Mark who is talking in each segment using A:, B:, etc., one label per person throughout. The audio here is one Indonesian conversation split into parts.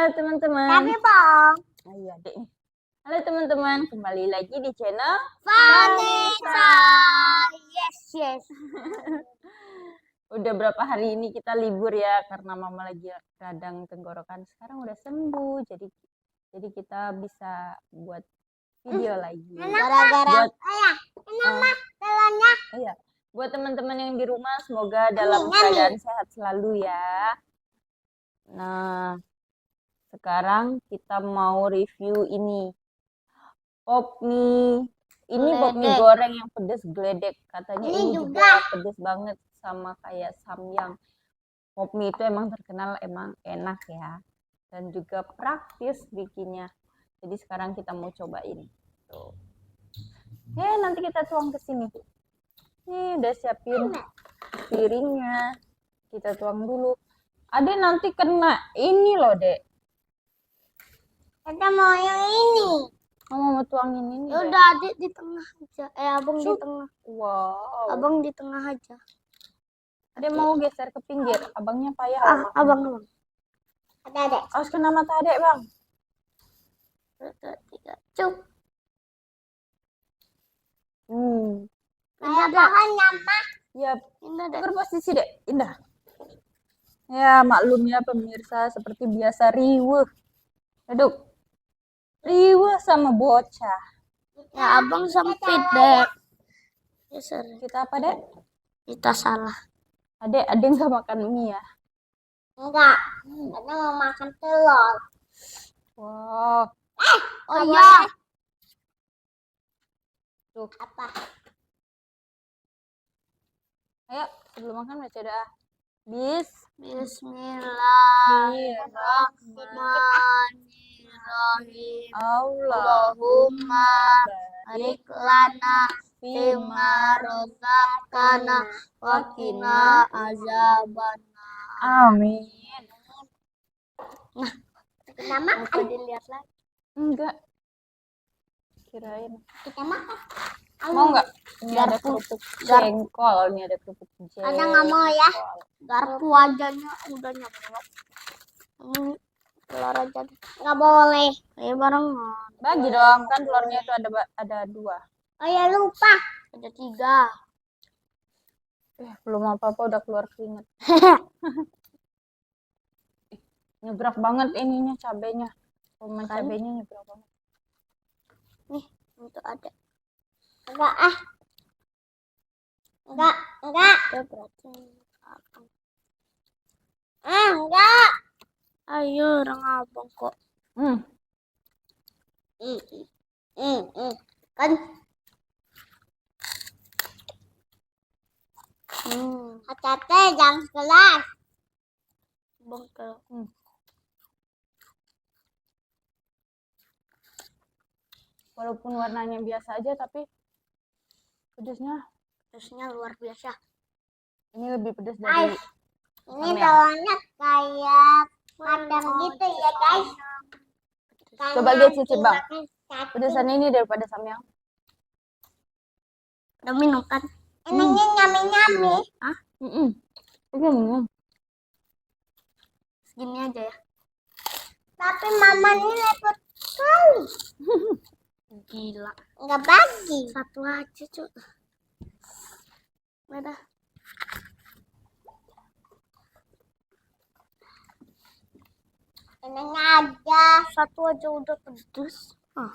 A: Halo teman-teman.
B: Tapi Bang.
A: Ayo adek nih. Halo teman-teman, kembali lagi di channel
B: Vanessa. Yes.
A: Udah berapa hari ini kita libur ya karena mama lagi radang tenggorokan. Sekarang udah sembuh, jadi kita bisa buat video lagi.
B: Gara-gara
A: Iya. Buat teman-teman yang di rumah, semoga dalam keadaan sehat selalu ya. Nah, sekarang kita mau review ini. Pop mie. Ini pop mie goreng yang pedas geledek. Katanya ini juga pedas banget sama kayak samyang. Pop mie itu emang terkenal emang enak ya. Dan juga praktis bikinnya. Jadi sekarang kita mau cobain. Tuh. Nanti kita tuang ke sini. Nih udah siapin piringnya. Kita tuang dulu. Adek nanti kena ini loh, Dek.
B: Kita mau yang ini.
A: Kamu mau tuangin ini?
B: Ya udah, Adik di tengah aja. Abang di tengah.
A: Wow.
B: Abang di tengah aja.
A: Adek mau geser ke pinggir. Abangnya payah.
B: Abang. Ada Adek.
A: Harus kena mata Adek, Bang.
B: 1, 2, 3. Cuk.
A: Indah,
B: bahan nama.
A: Ya,
B: Indah, Dek.
A: posisi, Dek. Indah. Ya, maklum ya pemirsa, seperti biasa riweuh. Duduk. Riweuh sama bocah.
B: Ya, Abang sempit, Dek. Geser.
A: Kita apa, Dek?
B: Kita salah.
A: Adek nggak makan mie ya?
B: Enggak. Karena mau makan telur.
A: Wow.
B: Oh iya.
A: Tuh.
B: Apa?
A: Ayo, sebelum makan baca doa.
B: Bismillahirrahmanirrahim. Allahumma barik lana fima razaqtana wa qina azabannar.
A: Amin.
B: Nah, kita makan. Dilihat lagi.
A: Enggak. Kirain.
B: Kita makan.
A: Mau nggak? Ini ada kerupuk jengkol. Ini ada kerupuk jengkol.
B: Ada nggak mau ya? Garpu wajahnya udah nyamuk. Ini telur aja. Nggak boleh. Ayo barengan.
A: Bagi dong, kan telurnya itu ada 2.
B: Oh ya lupa. Ada 3.
A: Belum apa-apa udah keluar keringat. Nyegerak banget ininya cabenya. Komen cabenya nyegerak banget.
B: Nih, untuk ada. Enggak. Enggak. Ayo, orang abang kok. Kan. Hati-hati jangan sekelas. Bengkel.
A: Walaupun warnanya biasa aja tapi pedasnya
B: Luar biasa.
A: Ini lebih pedas dari
B: ini telurnya kayak padang gitu ya guys.
A: Coba lihat cicip Bang. Pedasan ini daripada samyang.
B: Udah minum kan? Ini nyami-nyami.
A: Hah? Minum.
B: Segini aja ya. Tapi mama ini lepot sekali. Gila. Enggak bagi. Satu aja cuy. Udah. Ini aja. Satu aja udah pedes. Sama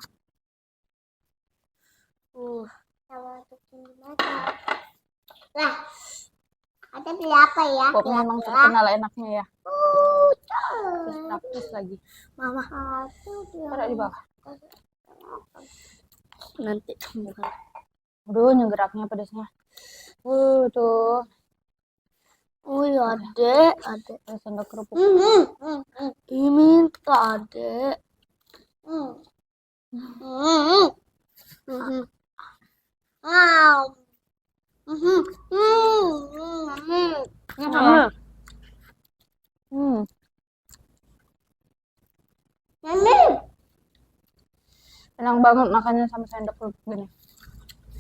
B: lah. Ada beli apa ya?
A: Pop memang terkenal enaknya ya. Terus praktis lagi.
B: Mama.
A: Taruh di bawah.
B: Nanti.
A: Aduh, nyegeraknya pedasnya. Tuh.
B: Oh ya, Adek.
A: Ada sendok kerupuk.
B: Ini minta Adek.
A: Enak banget makannya sama sendok kerupuk gini.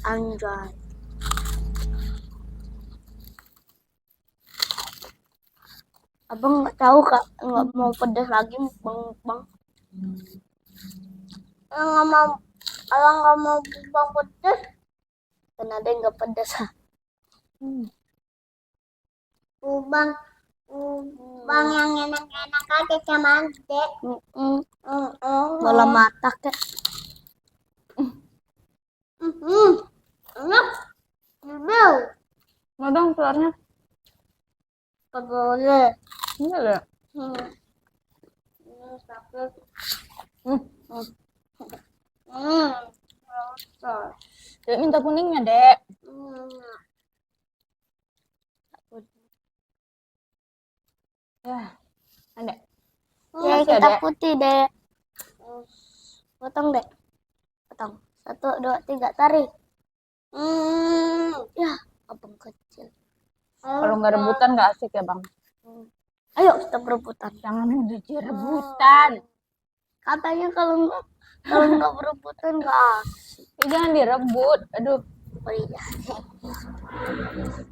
B: Anjay. Abang nggak tahu kak, nggak mau pedas lagi mukbang. Kalau nggak mau mukbang pedas, kan ada yang nggak pedas. Mukbang yang enak-enak aja sama adek. Bola mata kek. Enak. Mau.
A: Mau dong telurnya.
B: Nggak boleh.
A: Ini ada.
B: Sakit.
A: Dek minta kuningnya, Dek. Ya, ada.
B: Ya,
A: Masih
B: kita
A: ada.
B: putih, Dek. Potong, Dek. Potong. 1, 2, 3, tarik. Ya, abang kecil.
A: Kalau nggak rebutan nggak asik ya, Bang.
B: Ayo kita berebutan.
A: Jangan jadi rebutan.
B: Katanya kalau nggak berebutan nggak asik.
A: Jangan direbut. Aduh.
B: Oh iya.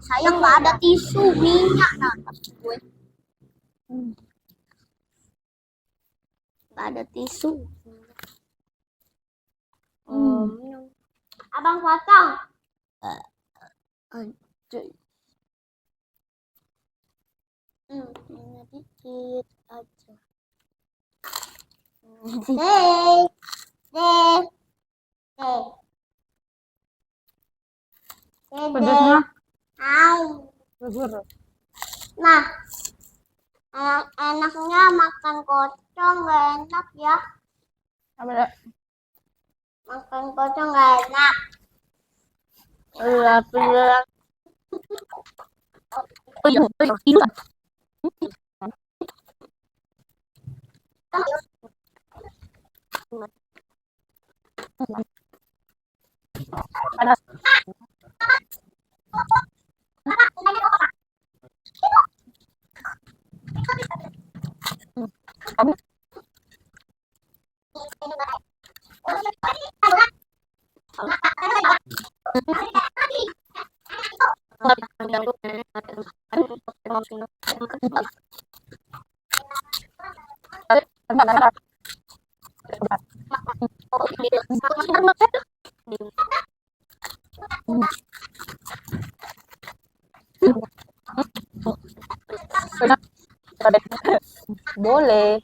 B: Sayang nggak ada tisu minyak nah gue. Nggak ada tisu. Abang potong. Anjay. Ini dikit aja.
A: Pedasnya.
B: Au. Nah, enaknya makan kocong nggak enak ya.
A: Apa, Dek?
B: Makan kocong nggak enak.
A: Panas. Boleh.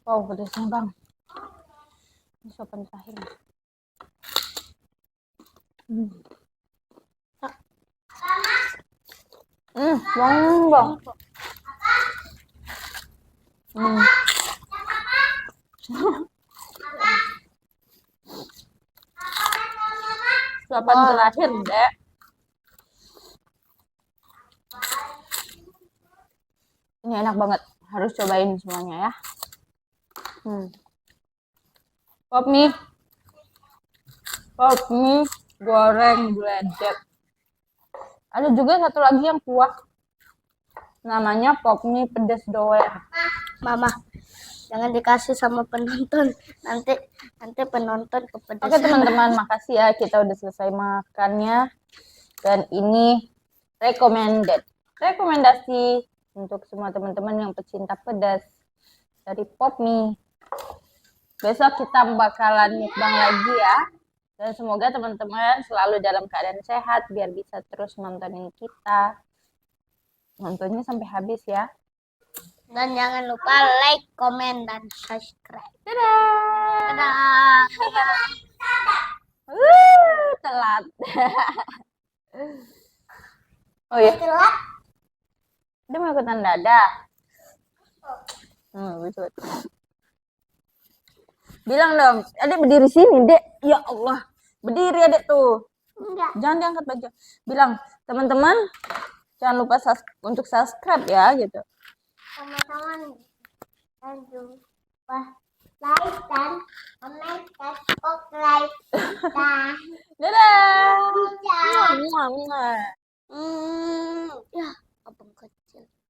A: Wow, pedasnya, Bang. Ini sopan terakhir. Bang. Sopan terakhir, Dek. Ini enak banget. Harus cobain semuanya ya. Pop mie goreng bledek. Ada juga satu lagi yang kuah. Namanya pop mie pedas doer.
B: Mama, jangan dikasih sama penonton. Nanti penonton kepedesan.
A: Oke teman-teman, makasih ya kita udah selesai makannya. Dan ini rekomendasi untuk semua teman-teman yang pecinta pedas dari pop mie. Besok kita bakalan mukbang lagi ya. Dan semoga teman-teman selalu dalam keadaan sehat biar bisa terus nontonin kita. Nontonnya sampai habis ya.
B: Dan jangan lupa like, komen, dan subscribe.
A: Dadah.
B: Dadah.
A: Telat. Oh ya.
B: Telat.
A: Dia mau ikutan dadah. Betul. Bilang dong, Adek berdiri sini, Dek. Ya Allah. Berdiri, Adek tuh.
B: Enggak.
A: Jangan diangkat baju. Bilang, teman-teman, jangan lupa untuk subscribe ya, gitu.
B: Teman-teman, lanjut.